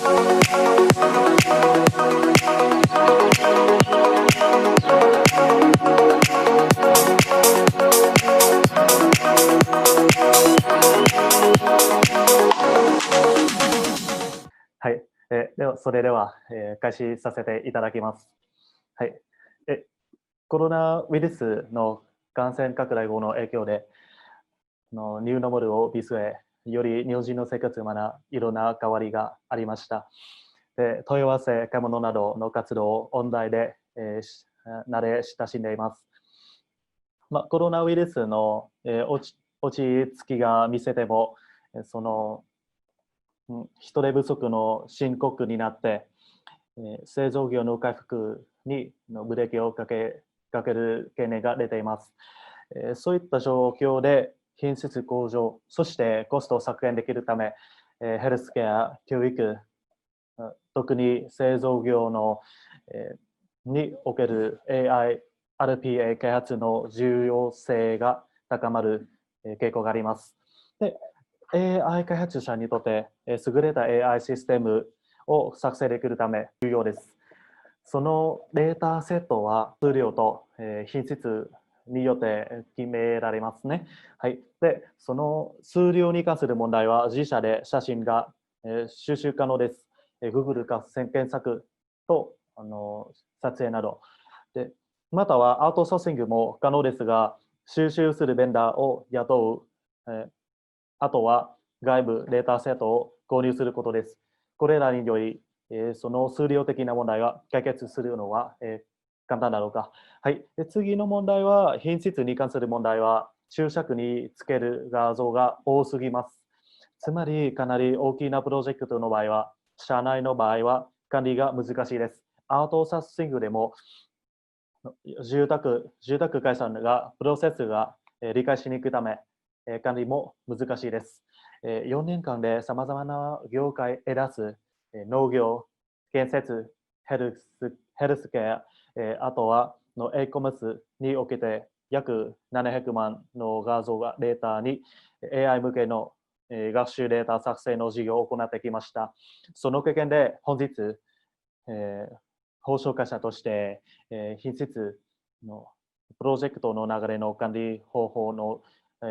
はい、それでは、開始させていただきます。はい、コロナウイルスの感染拡大後の影響で、ニューノーマルを見据え、より日本人の生活まいろんな変わりがありました。で、問い合わせ、買い物などの活動をオンラインで、慣れ親しんでいます。コロナウイルスの、落ち着きが見せても、その人手不足の深刻になって、製造業の回復にブレーキをかける懸念が出ています。そういった状況で品質向上、そしてコストを削減できるため、ヘルスケア、教育、特に製造業の、における AI、RPA 開発の重要性が高まる傾向があります。で、AI 開発者にとって優れた AI システムを作成できるため重要です。そのデータセットは数量と品質によって決められますね。はい。で、その数量に関する問題は自社で写真が収集可能です。Google か検索と撮影など。で、またはアウトソーシングも可能ですが、収集するベンダーを雇う、あとは外部データセットを購入することです。これらにより、その数量的な問題が解決するのは、簡単だろうか。はい。次の問題は、品質に関する問題は、注釈につける画像が多すぎます。つまり、かなり大きなプロジェクトの場合は、社内の場合は管理が難しいです。アウトソーシングでも、住宅会社がプロセスが理解しにくいため、管理も難しいです。4年間でさまざまな業界へ出す農業、建設、ヘルスケア、あとはの e-commerce におけて約700万の画像がデータに AI 向けの学習データ作成の事業を行ってきました。その経験で本日、報奨会社として、品質のプロジェクトの流れの管理方法の、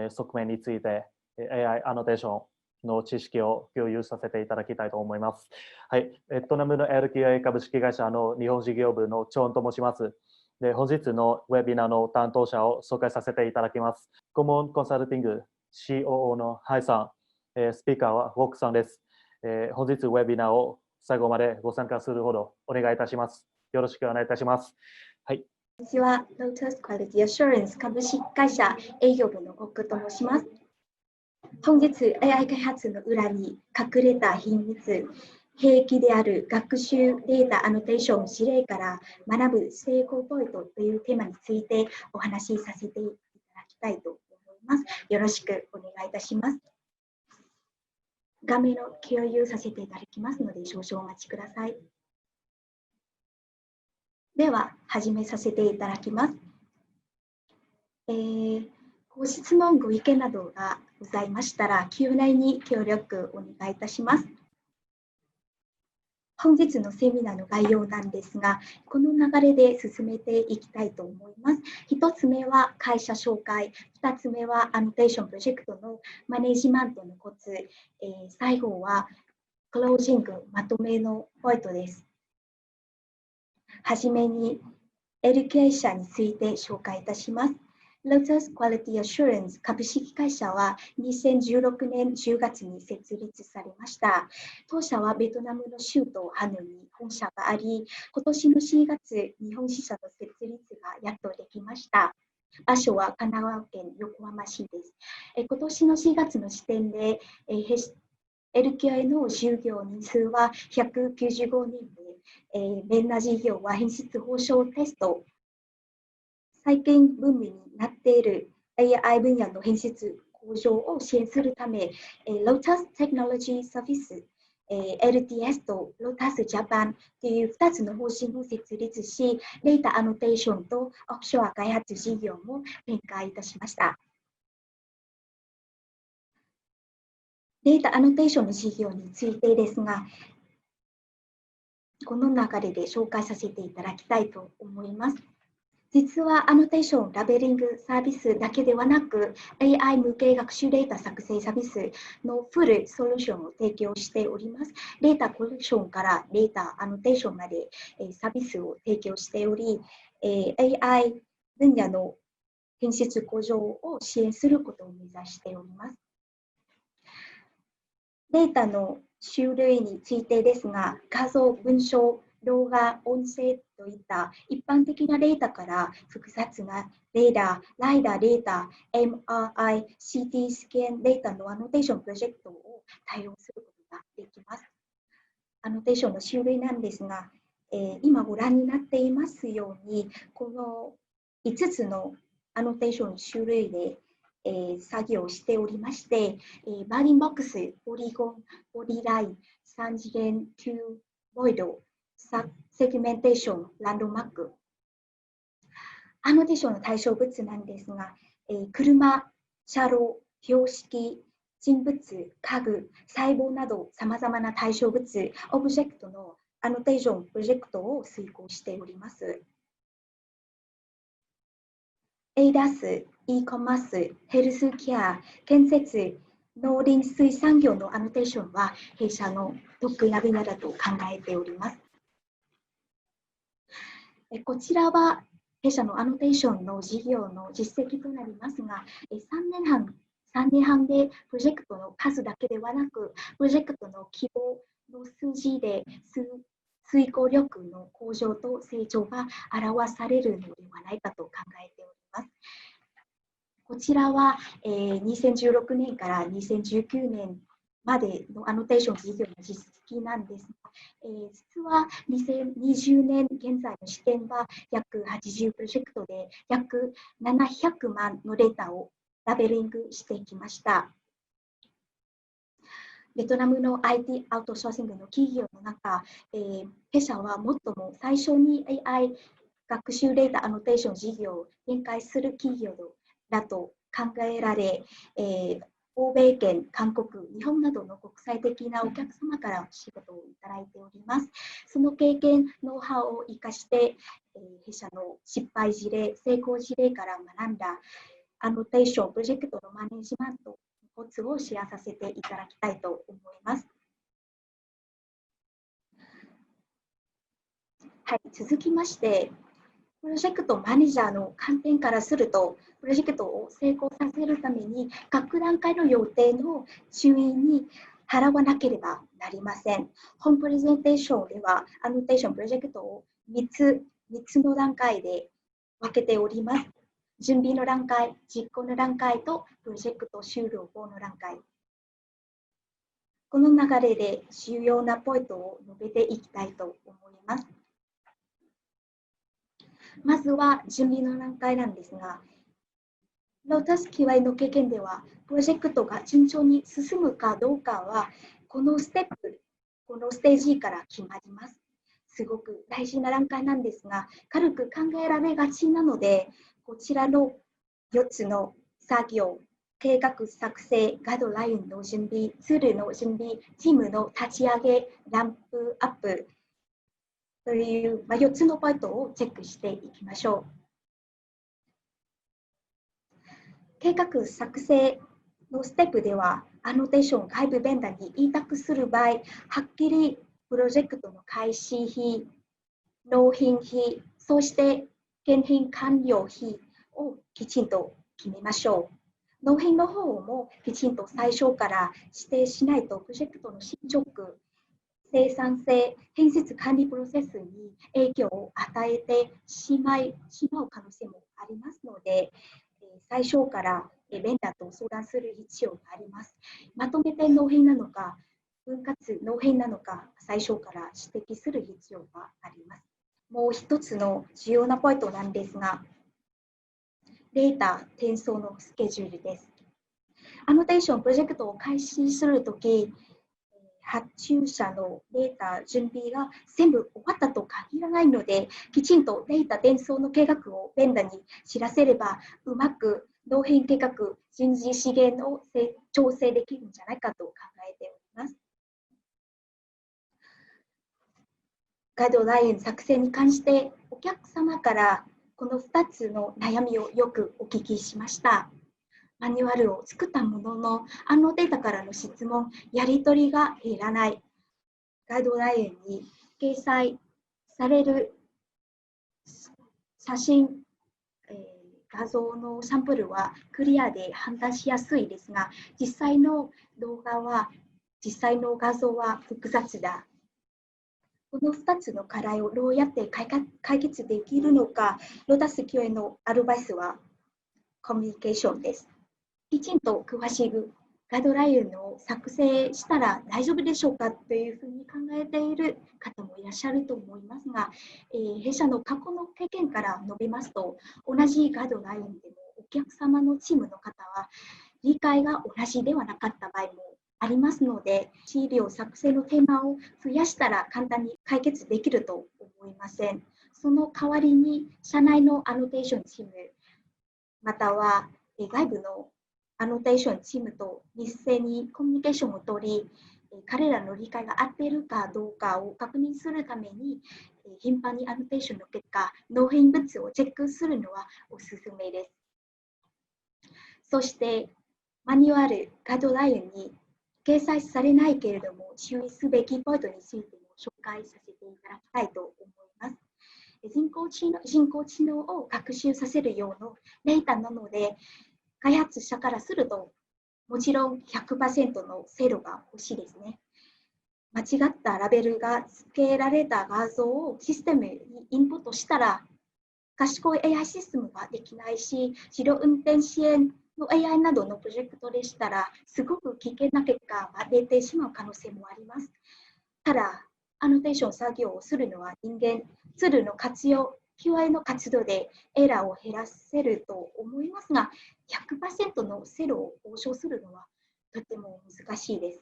側面について AI アノテーションの知識を共有させていただきたいと思います。はい、ベトナムの LQA 株式会社の日本事業部のチョンと申します。で、本日のウェビナーの担当者を紹介させていただきます。コモンコンサルティング COO のハイさん、スピーカーはウォークさんです。本日ウェビナーを最後までご参加するほどお願いいたします。よろしくお願いいたします。はい。こんにちは、Lotus Quality Assurance 株式会社営業部のコックと申します。本日 AI 開発の裏に隠れた秘密、兵器である学習データアノテーション事例から学ぶ成功ポイントというテーマについてお話しさせていただきたいと思います。よろしくお願いいたします。画面を共有させていただきますので少々お待ちください。では始めさせていただきます。ご質問、ご意見などがございましたら Q&A に協力お願いいたします。本日のセミナーの概要なんですが、この流れで進めていきたいと思います。1つ目は会社紹介、2つ目はアノテーションプロジェクトのマネジメントのコツ、最後はクロージング、まとめのポイントです。はじめに LQA 社について紹介いたします。Lotus Quality Assurance 株式会社は2016年10月に設立されました。当社はベトナムの首都ハノイに本社があり、今年の4月、日本支社の設立がやっとできました。場所は神奈川県横浜市です。今年の4月の時点で、LQA の就業人数は195人で、メンナ事業は品質保証テスト、最近ブームになっている AI 分野の品質向上を支援するため、Lotus Technology Service、LTS と Lotus Japan という2つの方針を設立し、データアノテーションとオフショア開発事業も展開いたしました。データアノテーションの事業についてですが、この流れで紹介させていただきたいと思います。実はアノテーション、ラベリングサービスだけではなく、AI 向け学習データ作成サービスのフルソリューションを提供しております。データコレクションからデータアノテーションまでサービスを提供しており、AI 分野の品質向上を支援することを目指しております。データの種類についてですが、画像、文章、動画、音声といった一般的なデータから複雑なデータ、ライダーデータ、MRI、CT スキャンデータのアノテーションプロジェクトを対応することができます。アノテーションの種類なんですが、今ご覧になっていますように、この5つのアノテーションの種類で作業しておりまして、バーディンボックス、ポリゴン、ボディライン、3次元、キューボイド、セグメンテーション、ランドマーク。アノテーションの対象物なんですが、車、車両、標識、人物、家具、細胞などさまざまな対象物、オブジェクトのアノテーションプロジェクトを遂行しております。ADAS、e コマース、ヘルスケア、建設、農林水産業のアノテーションは弊社の得意な分野だと考えております。こちらは弊社のアノテーションの事業の実績となりますが、3年半でプロジェクトの数だけではなく、プロジェクトの規模の数字で遂行力の向上と成長が表されるのではないかと考えております。こちらは、2016年から2019年までのアノテーション事業の実績なんですが、実は2020年現在の時点は約80プロジェクトで約700万のデータをラベリングしてきました。ベトナムの IT アウトソーシングの企業の中、弊社は最も最初に AI 学習データアノテーション事業を展開する企業だと考えられ、欧米圏、韓国、日本などの国際的なお客様から仕事をいただいております。その経験、ノウハウを生かして、弊社の失敗事例、成功事例から学んだアノテーションプロジェクトのマネジメントのコツをシェアさせていただきたいと思います。はい、続きまして、プロジェクトマネージャーの観点からすると、プロジェクトを成功させるために、各段階の予定の注意に払わなければなりません。本プレゼンテーションでは、アノテーションプロジェクトを3つの段階で分けております。準備の段階、実行の段階とプロジェクト終了後の段階。この流れで重要なポイントを述べていきたいと思います。まずは準備の段階なんですが、ロータス QA の経験では、プロジェクトが順調に進むかどうかは、このステージから決まります。すごく大事な段階なんですが、軽く考えられがちなので、こちらの4つの作業、計画作成、ガイドラインの準備、ツールの準備、チームの立ち上げ、ランプアップという、4つのポイントをチェックしていきましょう。計画作成のステップでは、アノテーションを外部ベンダーに委託する場合、はっきりプロジェクトの開始費、納品費、そして検品完了費をきちんと決めましょう。納品の方もきちんと最初から指定しないと、プロジェクトの進捗、生産性、品質管理プロセスに影響を与えてしまう可能性もありますので、最初からベンダーと相談する必要があります。まとめて納品なのか、分割納品なのか、最初から指摘する必要があります。もう一つの重要なポイントなんですが、データ転送のスケジュールです。アノテーションプロジェクトを開始するとき、発注者のデータ準備が全部終わったと限らないので、きちんとデータ転送の計画をベンダーに知らせれば、うまく納品計画、人事資源を調整できるんじゃないかと考えております。ガイドライン作成に関してお客様からこの2つの悩みをよくお聞きしました。マニュアルを作ったものの、データからの質問、やり取りが減らない。ガイドラインに掲載される写真、画像のサンプルはクリアで判断しやすいですが、実際の画像は複雑だ。この2つの課題をどうやって解決できるのか、ロータス教へのアドバイスはコミュニケーションです。きちんと詳しくガイドラインを作成したら大丈夫でしょうかというふうに考えている方もいらっしゃると思いますが、弊社の過去の経験から述べますと、同じガイドラインでもお客様のチームの方は理解が同じではなかった場合もありますので、資料作成のテーマを増やしたら簡単に解決できると思いません。その代わりに、社内のアノテーションチーム、または外部のアノテーションチームと密接にコミュニケーションを取り、彼らの理解が合っているかどうかを確認するために、頻繁にアノテーションの結果、納品物をチェックするのはおすすめです。そして、マニュアル、ガイドラインに掲載されないけれども、注意すべきポイントについても紹介させていただきたいと思います。人工知能を学習させる用のデータなので、開発者からすると、もちろん 100% の精度が欲しいですね。間違ったラベルが付けられた画像をシステムにインプットしたら、賢い AI システムはできないし、自動運転支援の AI などのプロジェクトでしたら、すごく危険な結果が出てしまう可能性もあります。ただ、アノテーション作業をするのは人間、ツールの活用、QA の活動でエラーを減らせると思いますが、100% の精度を保証するのはとても難しいです。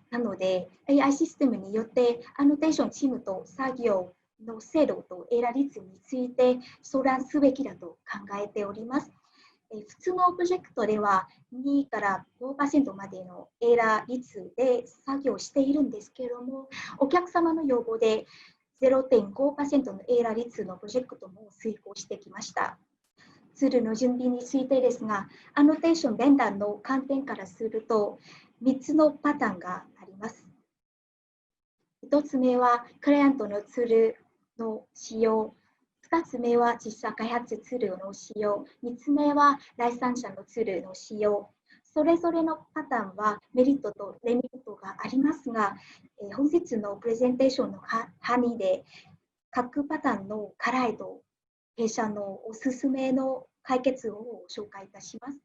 なので、AI システムによってアノテーションチームと作業の精度とエラー率について相談すべきだと考えております。普通のプロジェクトでは2から5% までのエラー率で作業しているんですけれども、お客様の要望で 0.5% のエラー率のプロジェクトも遂行してきました。ツールの準備についてですが、アノテーションベンダーの観点からすると、3つのパターンがあります。1つ目は、クライアントのツールの使用。2つ目は、実際開発ツールの使用。3つ目は、第三者のツールの使用。それぞれのパターンはメリットとデメリットがありますが、本日のプレゼンテーションの範囲で、各パターンの課題と弊社のおすすめの解決を紹介いたします。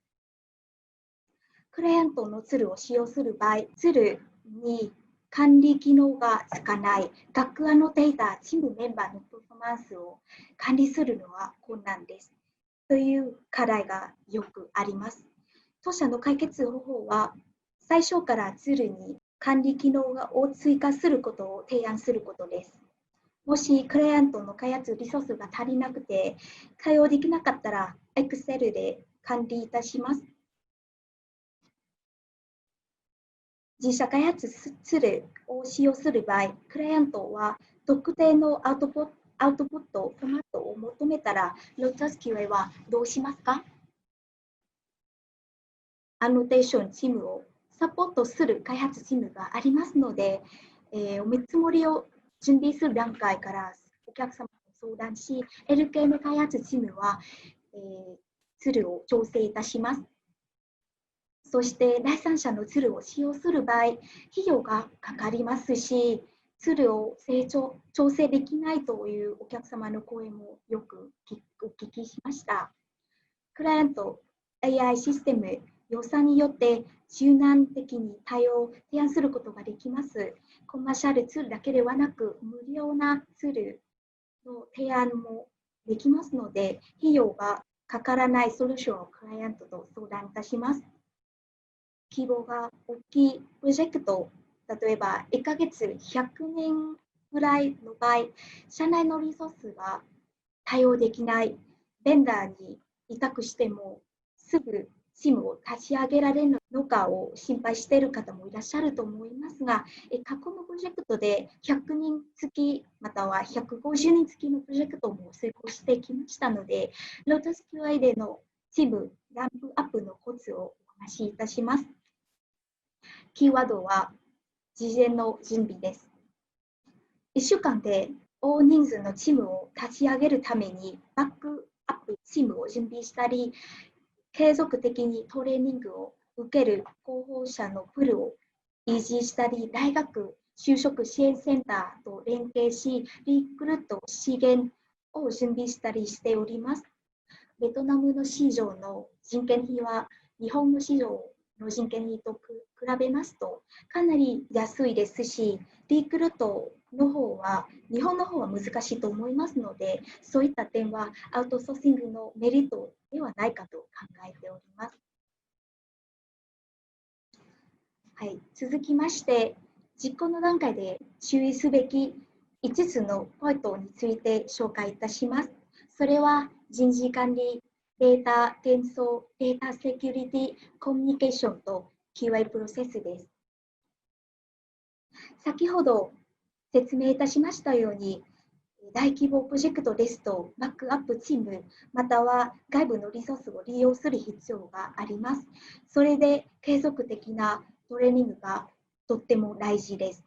クライアントのツールを使用する場合、ツールに管理機能がつかない、各アノテーター、チームメンバーのパフォーマンスを管理するのは困難です。という課題がよくあります。当社の解決方法は、最初からツールに管理機能を追加することを提案することです。もしクライアントの開発リソースが足りなくて対応できなかったら Excel で管理いたします。自社開発ツールを使用する場合、クライアントは特定のアウトプット、フォーマットを求めたら、ロータス QA はどうしますか？アノテーションチームをサポートする開発チームがありますので、お見積もりを準備する段階からお客様と相談し、LK の開発チームは、ツールを調整いたします。そして第三者のツールを使用する場合、費用がかかりますし、ツールを調整できないというお客様の声もよくお聞きしました。クライアント AI システム予算によって柔軟的に提案することができます。コマーシャルツールだけではなく、無料なツールの提案もできますので、費用がかからないソリューションをクライアントと相談いたします。規模が大きいプロジェクト、例えば1ヶ月100年ぐらいの場合、社内のリソースが対応できない、ベンダーに委託してもすぐチームを立ち上げられるのかを心配している方もいらっしゃると思いますが、過去のプロジェクトで100人付きまたは150人付きのプロジェクトも成功してきましたので、ロータス QI でのチームランプアップのコツをお話しいたします。キーワードは事前の準備です。1週間で大人数のチームを立ち上げるためにバックアップチームを準備したり、継続的にトレーニングを受ける候補者のプールを維持したり、大学就職支援センターと連携し、リクルート資源を準備したりしております。ベトナムの市場の人件費は日本の市場の人件費と比べますとかなり安いですし、リクルートの方は日本の方は難しいと思いますので、そういった点はアウトソーシングのメリットではないかと考えております。はい、続きまして、実行の段階で注意すべき5つのポイントについて紹介いたします。それは人事管理、データ転送、データセキュリティ、コミュニケーションと QA プロセスです。先ほど説明いたしましたように、大規模プロジェクトですと、バックアップチーム、または外部のリソースを利用する必要があります。それで継続的なトレーニングがとっても大事です。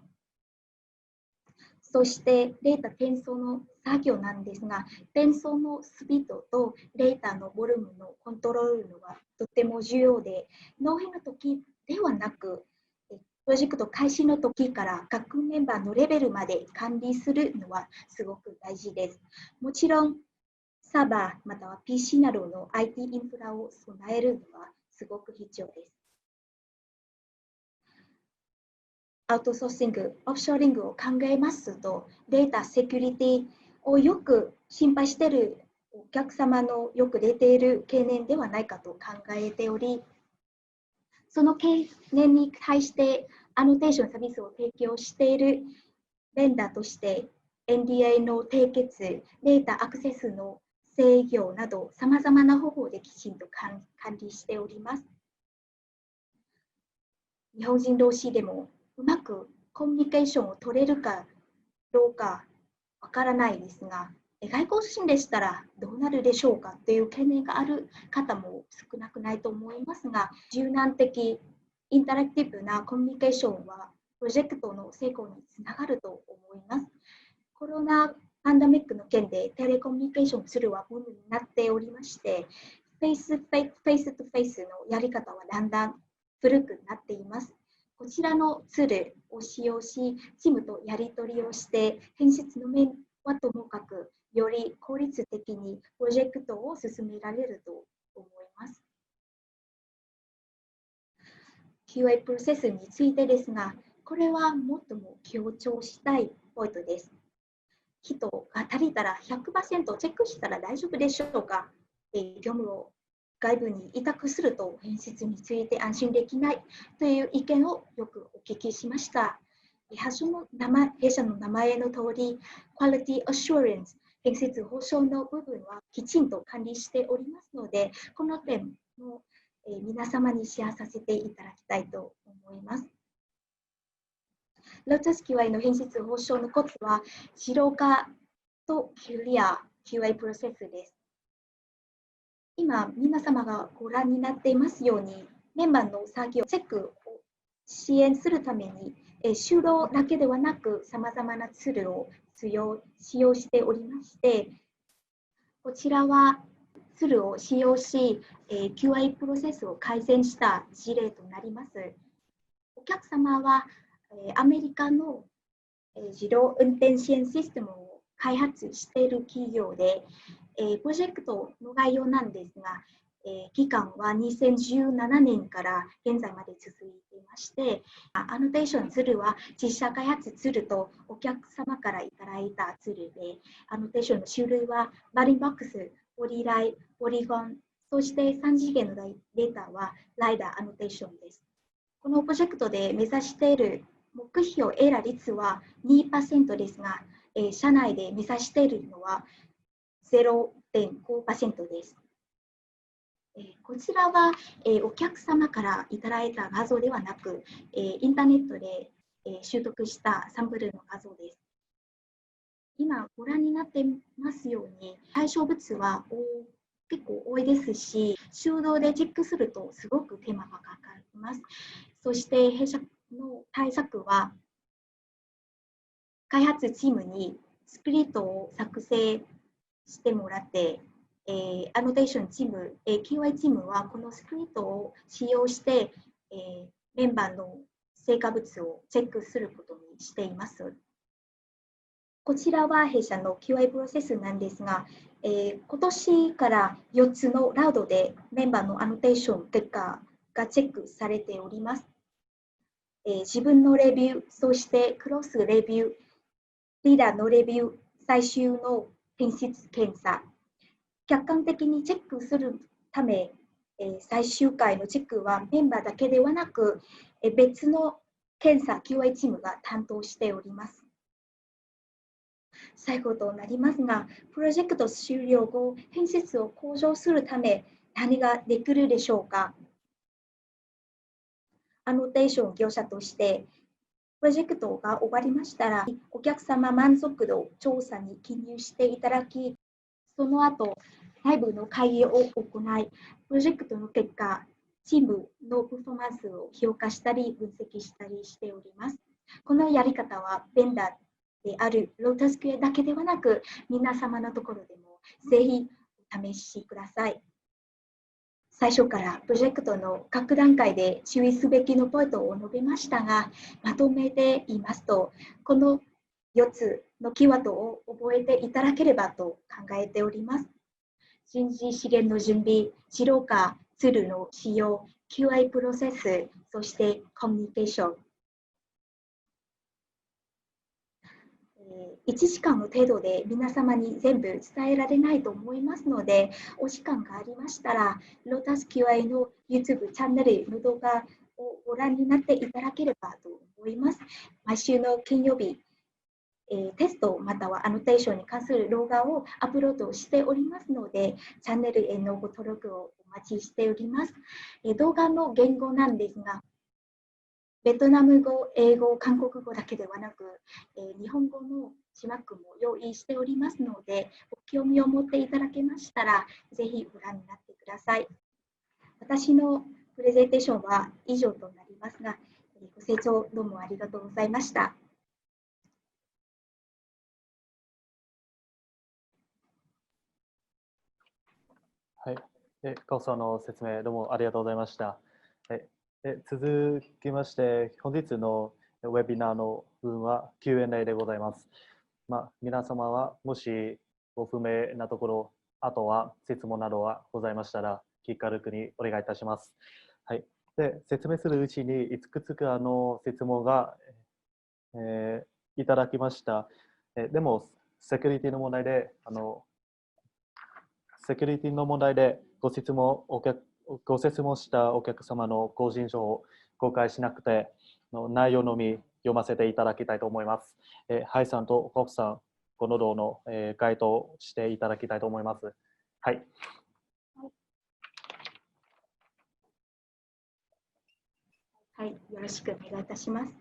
そしてデータ転送の作業なんですが、転送のスピードとデータのボリュームのコントロールがとても重要で、納品の時ではなく、プロジェクト開始の時から各メンバーのレベルまで管理するのはすごく大事です。もちろん、サーバーまたは PC などの IT インフラを備えるのはすごく必要です。アウトソーシング、オフショーリングを考えますと、データセキュリティをよく心配しているお客様のよく出ている懸念ではないかと考えており、その懸念に対してアノテーションサービスを提供しているベンダーとして NDA の締結、データアクセスの制御など、さまざまな方法できちんと管理しております。日本人同士でもうまくコミュニケーションを取れるかどうかわからないですが、外国人でしたらどうなるでしょうかという懸念がある方も少なくないと思いますが、柔軟的、インタラクティブなコミュニケーションはプロジェクトの成功につながると思います。コロナパンデミックの件でテレコミュニケーションするはブームになっておりまして、フェイストゥフェイスのやり方はだんだん古くなっています。こちらのツールを使用し、チームとやり取りをして、編集の面はともかく、より効率的にプロジェクトを進められると思います。QA プロセスについてですが、これは最も強調したいポイントです。人が足りたら 100% チェックしたら大丈夫でしょうか。業務を外部に委託すると編集について安心できないという意見をよくお聞きしました。弊社の名前の通り、Quality Assurance、編集保証の部分はきちんと管理しておりますので、この点も皆様にシェアさせていただきたいと思います。ロータス QA の編集保証のコツは、自動化とクリア QA プロセスです。今、皆様がご覧になっていますように、メンバーの作業、チェックを支援するために、就労だけではなく、さまざまなツールを使用しておりまして、こちらはツールを使用し、QA プロセスを改善した事例となります。お客様は、アメリカの自動運転支援システムを開発している企業で、プロジェクトの概要なんですが、期間は2017年から現在まで続いていまして、アノテーションツールは自社開発ツールとお客様からいただいたツールで、アノテーションの種類はバリンボックス、ポリライ、ポリゴン、そして3次元のデータはライダーアノテーションです。このプロジェクトで目指している目標エラー率は 2% ですが、社内で目指しているのは 0.5% です。こちらは、お客様からいただいた画像ではなく、インターネットで習得したサンプルの画像です。今ご覧になってますように、対象物は結構多いですし、手動でチェックするとすごく手間がかかります。そして弊社の対策は、開発チームにスクリプトを作成してもらって、アノテーションチーム、QA チームはこのスクリプトを使用して、メンバーの成果物をチェックすることにしています。こちらは弊社の QA プロセスなんですが、今年から4つのラウドでメンバーのアノテーション結果がチェックされております。自分のレビュー、そしてクロスレビュー、リーダーのレビュー、最終の品質検査、客観的にチェックするため、最終回のチェックはメンバーだけではなく、別の検査 QA チームが担当しております。最後となりますが、プロジェクト終了後、品質を向上するため何ができるでしょうか。アノテーション業者として、プロジェクトが終わりましたら、お客様満足度調査に記入していただき、その後、内部の会議を行い、プロジェクトの結果、チームのパフォーマンスを評価したり、分析したりしております。このやり方は、ベンダーであるロータスクエアだけではなく、皆様のところでもぜひお試しください。最初からプロジェクトの各段階で注意すべきのポイントを述べましたが、まとめて言いますと、この4つのキーワードを覚えていただければと考えております。人事資源の準備、自動化ツールの使用、QA プロセス、そしてコミュニケーション。1時間の程度で皆様に全部伝えられないと思いますので、お時間がありましたら、ロータス QA の YouTube チャンネルの動画をご覧になっていただければと思います。毎週の金曜日、テストまたはアノテーションに関する動画をアップロードしておりますので、チャンネルへのご登録をお待ちしております。動画の言語なんですが、ベトナム語、英語、韓国語だけではなく、日本語の字幕も用意しておりますので、ご興味を持っていただけましたら、ぜひご覧になってください。私のプレゼンテーションは以上となりますが、ご清聴どうもありがとうございました。はい、カオさんの説明どうもありがとうございました。続きまして、本日のウェビナーの分は Q&A でございます。皆様はもしご不明なところ、あとは質問などがございましたら、気軽にお願いいたします。はい、で説明するうちに、いくつか質問が、いただきました。でも、セキュリティの問題で、ご説問したお客様の個人情報を公開しなくて、内容のみ読ませていただきたいと思います。ハイさんとコフさん、この動の回答をしていただきたいと思います。はい。はい、よろしくお願いいたします。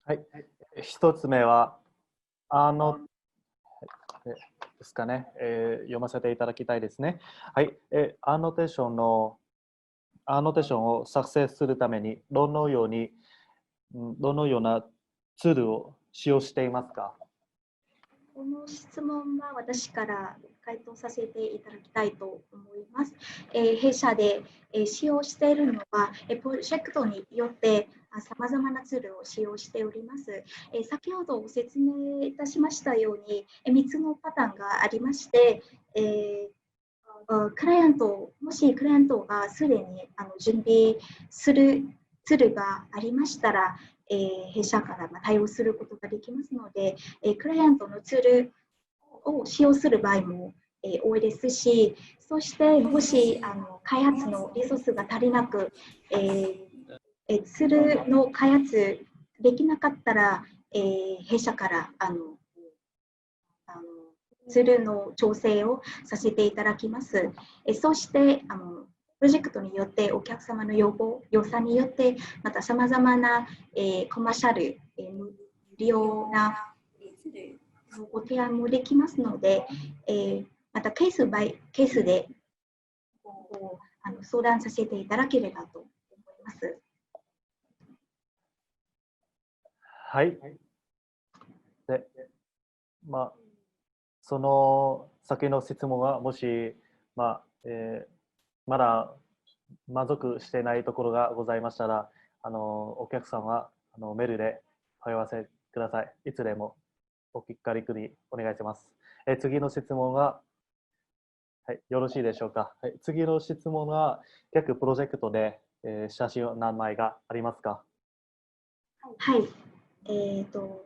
はい、一つ目は、ですかね、読ませていただきたいですね。はい、アノテーションを作成するためにどのようなツールを使用していますか？この質問は私から回答させていただきたいと思います。弊社で使用しているのは、プロジェクトによってさまざまなツールを使用しております。先ほどご説明いたしましたように、3つのパターンがありまして、もしクライアントがすでに準備するツールがありましたら、弊社から対応することができますので、クライアントのツールを使用する場合も、多いですし、そしてもし開発のリソースが足りなく、ツールの開発できなかったら、弊社からツールの調整をさせていただきます。そしてプロジェクトによってお客様の要望、予算によって、またさまざまな、コマーシャル、無料なご提案もできますので、またケースバイケースで相談させていただければと思います。はい。で、その先の質問がもし、まだ満足していないところがございましたら、お客さんはメールで問い合わせください。いつでもお聞かせくりお願いします。次の質問が、はい、よろしいでしょうか。はい、次の質問は、各プロジェクトで、写真を何枚がありますか？はい。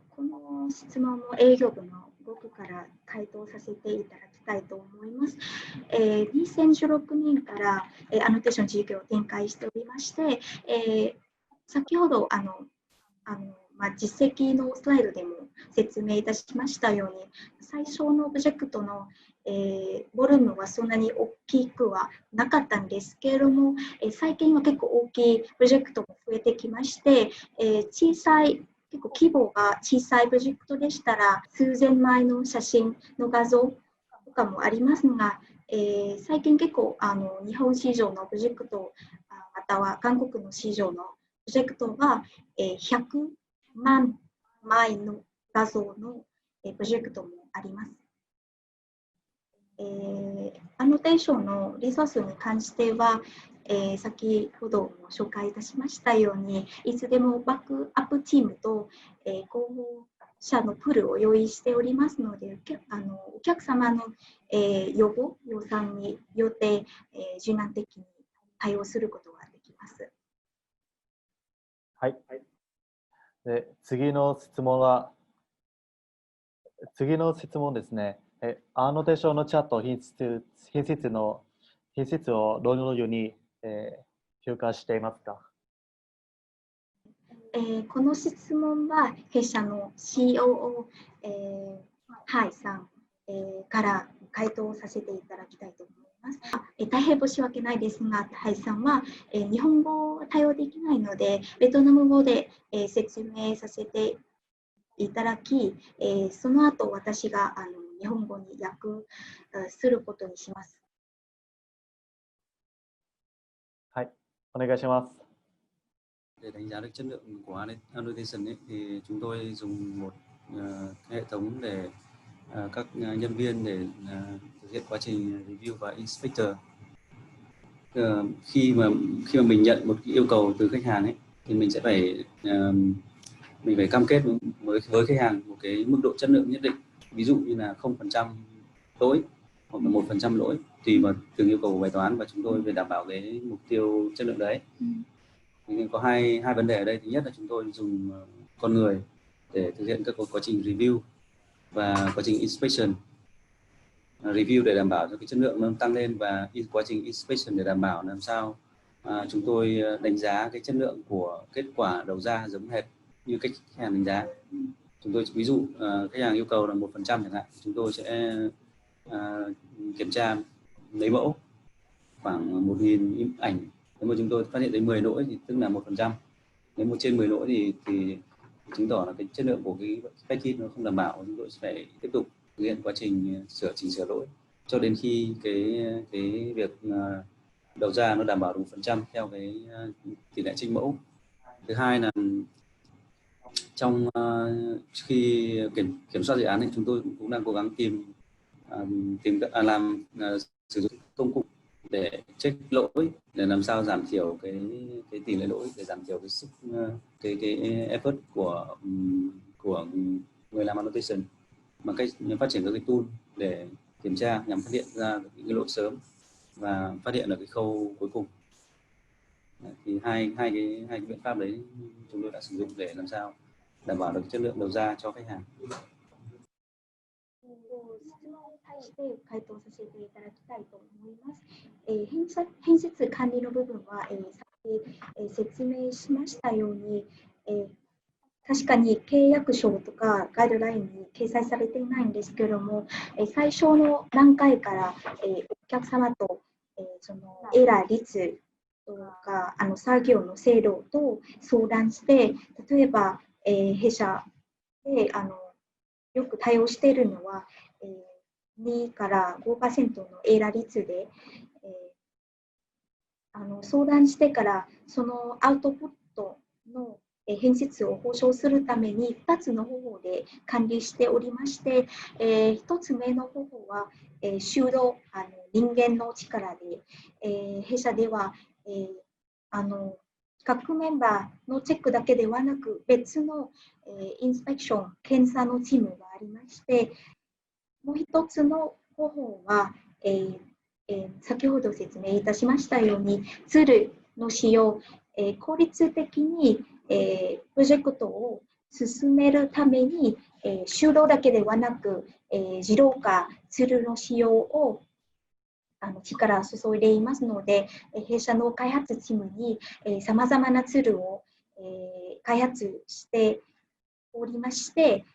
この質問も営業部の僕から回答させていただきたいと思います。2016年からアノテーション事業を展開しておりまして、先ほど実績のスライドでも説明いたしましたように、最初のプロジェクトの、ボリュームはそんなに大きくはなかったんですけれども、最近は結構大きいプロジェクトも増えてきまして、結構規模が小さいプロジェクトでしたら、数千枚の写真の画像とかもありますが、最近結構日本市場のプロジェクト、または韓国の市場のプロジェクトは、100万枚の画像のプロジェクトもあります。アノテーションのリソースに関しては、先ほども紹介いたしましたように、いつでもバックアップチームと、広報者のプールを用意しておりますので、お客様の、要望、予算によって、柔軟的に対応することができます。はい。で、次の質問ですね。アノテーションのチャット品質をどのように、評価していますか？この質問は弊社の COO、ハイさん、から回答させていただきたいと思います。大変申し訳ないですが、ハイさんは、日本語は対応できないので、ベトナム語で、説明させていただき、その後私が日本語に訳することにします。はい、お願いします。Để đánh giá được chất lượng của annotation ấy, thì chúng tôi dùng một hệ thống để các nhân viên để thực hiện quá trình review và inspector. Khi mà mình nhận một cái yêu cầu từ khách hàng ấy, thì mình sẽ phải cam kết với khách hàng một cái mức độ chất lượng nhất định, ví dụ như là 0% lỗi hoặc là 1% lỗi tùy vào từng yêu cầu của bài toán, và chúng tôi phải đảm bảo cái mục tiêu chất lượng đấy. Có hai vấn đề ở đây. Thứ nhất là chúng tôi dùng con người để thực hiện các quá trình review và quá trình inspection. Review để đảm bảo cho cái chất lượng nó tăng lên, và quá trình inspection để đảm bảo làm sao chúng tôi đánh giá cái chất lượng của kết quả đầu ra giống hệt như cách khách hàng đánh giá. Chúng tôi ví dụ khách hàng yêu cầu là 1% chẳng hạn, chúng tôi sẽ kiểm tra lấy mẫu khoảng 1.000 ảnh. Nếu mà chúng tôi phát hiện thấy 10 lỗi thì tức là 1%. Nếu một trên 10 lỗi thì chứng tỏ là cái chất lượng của cái package nó không đảm bảo. Chúng tôi sẽ phải tiếp tục thực hiện quá trình chỉnh sửa lỗi cho đến khi cái việc đầu ra nó đảm bảo đủ % theo cái tỷ lệ chênh mẫu. Thứ hai là trong khi kiểm soát dự án thì chúng tôi cũng đang cố gắng sử dụng công cụ để check lỗi, để làm sao giảm thiểu cái tỷ lệ lỗi, để giảm thiểu cái effort của người làm annotation, bằng cách phát triển các cái tool để kiểm tra nhằm phát hiện ra những cái lỗi sớm và phát hiện ở cái khâu cuối cùng. Thì hai cái biện pháp đấy chúng tôi đã sử dụng để làm sao đảm bảo được chất lượng đầu ra cho khách hàng. 対して回答させていただきたいと思います。品質管理の部分は、先説明しましたように、確かに契約書とかガイドラインに掲載されていないんですけれども、最初の段階から、お客様と、そのエラー率とか作業の精度と相談して、例えば、弊社でよく対応しているのは、2から5%のエラー率で、相談してからそのアウトプットの品質を保証するために2つの方法で管理しておりまして、1つ目の方法は、手動人間の力で、弊社では、各メンバーのチェックだけではなく別の、インスペクション検査のチームがありまして、もう1つの方法は、先ほど説明いたしましたようにツールの使用、効率的に、プロジェクトを進めるために、手動だけではなく、自動化ツールの使用を力を注いでいますので、弊社の開発チームにさまざまなツールを、開発しておりまして、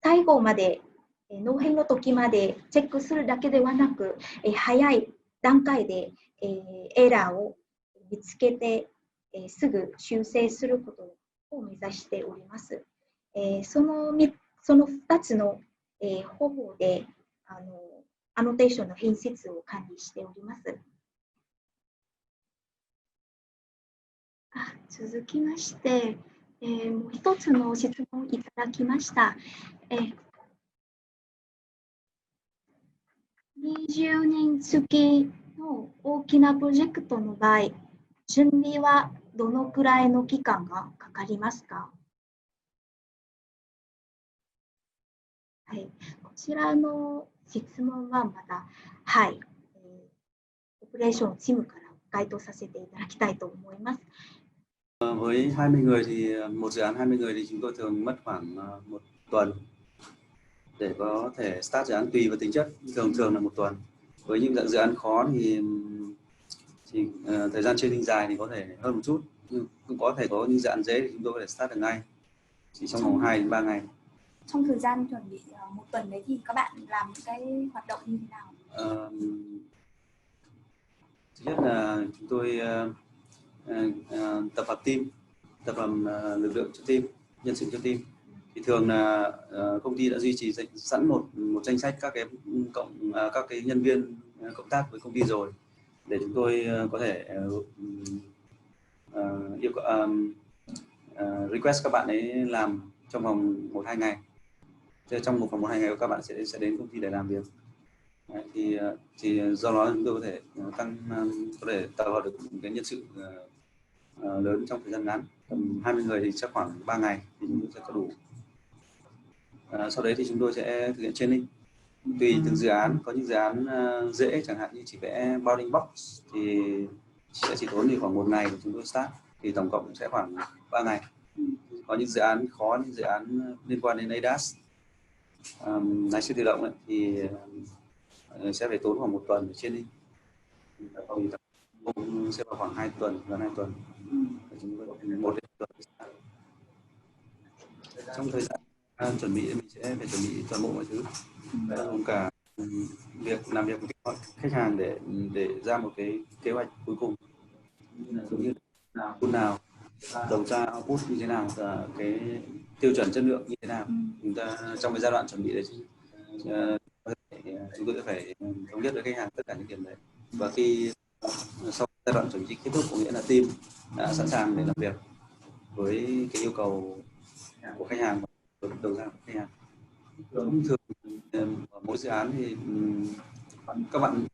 最後まで納品の時までチェックするだけではなく、早い段階でエラーを見つけてすぐ修正することを目指しております。その2つの方法でアノテーションの品質を管理しております。続きまして、もう一つの質問いただきました。20人月の大きなプロジェクトの場合、準備はどのくらいの期間がかかりますか？はい、こちらの質問はまた、はい、オペレーションチームから回答させていただきたいと思います。Với 20 người thì một dự án 20 người thì chúng tôi thường mất khoảng 1 tuần để có thể start dự án, tùy vào tính chất, thường là 1 tuần. Với những dự án khó thì thời gian training dài thì có thể hơn một chút, nhưng cũng có thể có những dự án dễ thì chúng tôi có thể start được ngay chỉ trong vòng 2 đến 3 ngày. Trong thời gian chuẩn bị 1 tuần đấy thì các bạn làm những cái hoạt động như thế nào? Thứ nhất là chúng tôi tập hợp team, tập hợp lực lượng cho team, nhân sự cho team. Thì thường là công ty đã duy trì sẵn một danh sách các cái nhân viên cộng tác với công ty rồi, để chúng tôi có thể yêu cầu request các bạn ấy làm trong vòng 1-2 ngày. Trong vòng 1-2 ngày các bạn sẽ đến công ty để làm việc. Đấy, thì do đó chúng tôi có thể tập hợp được cái nhân sự lớn trong thời gian ngắn, tầm 20 người thì chắc khoảng 3 ngày thì chúng tôi sẽ có đủ. Sau đấy thì chúng tôi sẽ thực hiện training tùy từng dự án. Có những dự án dễ chẳng hạn như chỉ vẽ bounding box thì sẽ chỉ tốn khoảng 1 ngày của chúng tôi start, thì tổng cộng sẽ khoảng 3 ngày. Có những dự án khó, những dự án liên quan đến ADAS, lái xe tự động ấy, thì sẽ phải tốn khoảng 1 tuần để training. Sẽ vào khoảng 2 tuần, gần 2 tuần. Chúng tôi 1 đến 2 tuần. Trong thời gian chuẩn bị mình sẽ phải chuẩn bị toàn bộ mọi thứ, gồm cả việc làm việc với khách hàng để ra một cái kế hoạch cuối cùng, giống như nào đầu ra output như thế nào, và cái tiêu chuẩn chất lượng như thế nào. Chúng ta trong cái giai đoạn chuẩn bị đấy chúng tôi sẽ phải thống nhất với khách hàng tất cả những điểm đấy, và khi sau giai đoạn chuẩn bị kết thúc, có nghĩa là team đã sẵn sàng để làm việc với cái yêu cầu của khách hàng và đầu ra của khách hàng. Thường ở mỗi dự án thì các bạn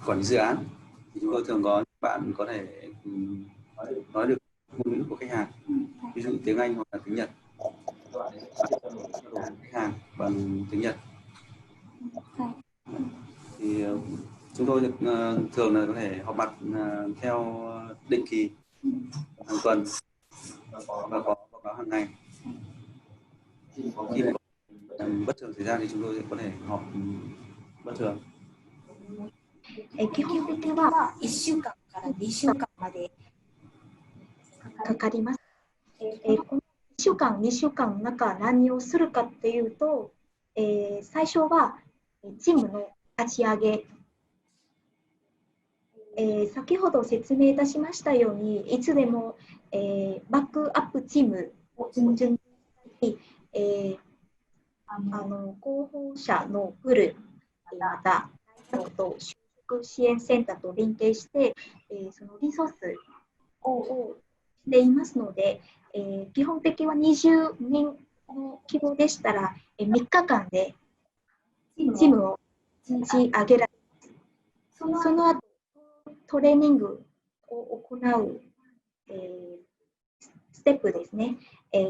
quản lý dự án thì chúng tôi thường có bạn có thể nói được ngôn ngữ của khách hàng, ví dụ tiếng Anh hoặc là tiếng Nhật, khách hàng bằng tiếng Nhật. Thì chúng tôi thường là có thể họp mặt theo định kỳ hàng tuần và có báo cáo hàng ngày. Khi mà có bất thường xảy ra thì chúng tôi sẽ có thể họp bất thường. 基本的には1週間から2週間までかかります。この1週間、2週間の中何をするかっていうと、最初はチームの立ち上げ、先ほど説明いたしましたように、いつでも、バックアップチームを準備し、候補者のプール、また大学と就職支援センターと連携して、そのリソースをしていますので、基本的は20人の規模でしたら、3日間でチームを立ち上げられます。その後、トレーニングを行う、ステップですね。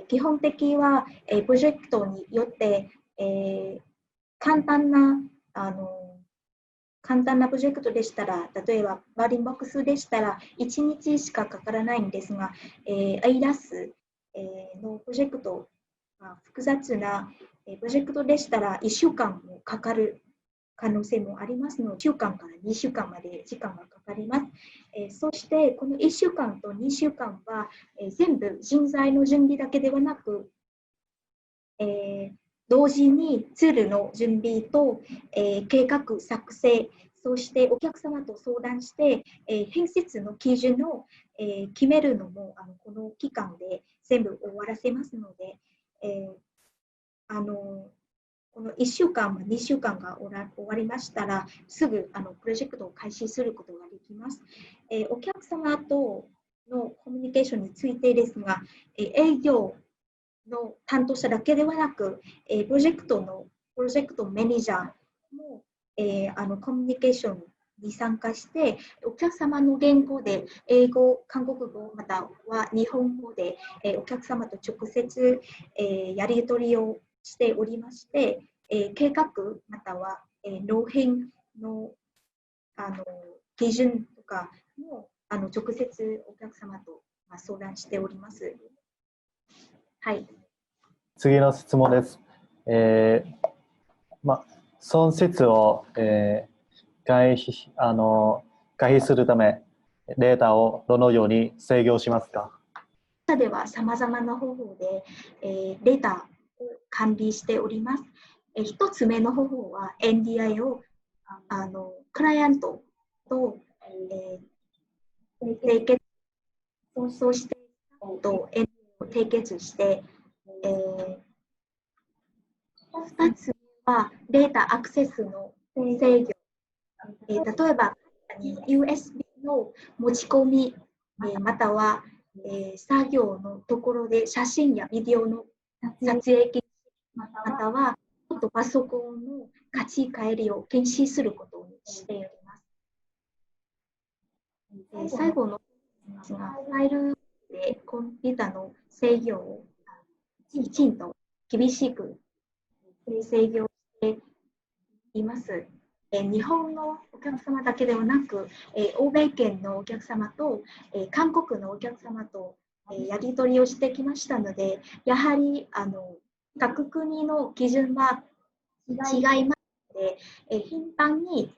基本的は、プロジェクトによって、簡単なプロジェクトでしたら、例えばバーディンボックスでしたら1日しかかからないんですが、IDAS のプロジェクト、複雑なプロジェクトでしたら1週間もかかる可能性もありますので、1週間から2週間まで時間がかかります。そして、この1週間と2週間は、全部人材の準備だけではなく、同時にツールの準備と、計画作成、そしてお客様と相談して、編設の基準を、決めるのもこの期間で全部終わらせますので、この1週間、2週間が終わりましたら、すぐプロジェクトを開始することができます。お客様とのコミュニケーションについてですが、営業の担当者だけではなく、プロジェクトマネージャーも、コミュニケーションに参加して、お客様の言語で英語、韓国語、または日本語で、お客様と直接、やり取りをしておりまして、計画または、納品の、基準とかも直接お客様と、相談しております。はい。次の質問です。損失を、回避するため、データをどのように制御しますか？では、さまざまな方法で、データを管理しております。一つ目の方法は NDI をクライアントと、締結、そしてNDI を締結して、2つ目はデータアクセスの制御。例えば、USB の持ち込み、または、作業のところで写真やビデオの撮影、またはパソコンの価値返りを検視することにしております。最後のファイルでコンピューターの制御をきちんと厳しく制御しています。日本のお客様だけではなく、欧米圏のお客様と、韓国のお客様と、やり取りをしてきましたので、やはり各国の基準は違いますので、頻繁に、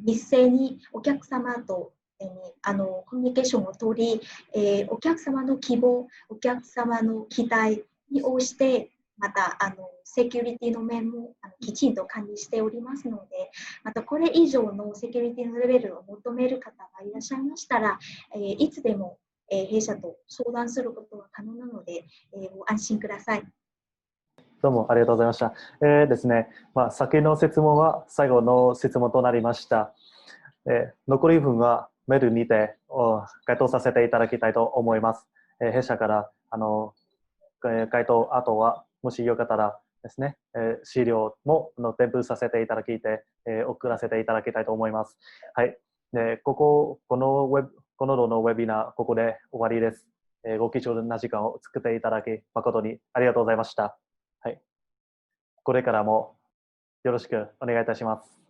密斉にお客様と、コミュニケーションを取り、お客様の希望、お客様の期待に応じて、またセキュリティの面もきちんと管理しておりますので、またこれ以上のセキュリティのレベルを求める方がいらっしゃいましたら、いつでも弊社と相談することが可能なので、ご安心ください。どうもありがとうございました。ですね、先の質問は最後の質問となりました。残り分はメールにて回答させていただきたいと思います。弊社から回答、あとはもしよかったらですね、資料も添付させていただきて、送らせていただきたいと思います。はい。で、この度のウェビナー、ここで終わりです。ご貴重な時間を作っていただき、誠にありがとうございました。はい。これからもよろしくお願いいたします。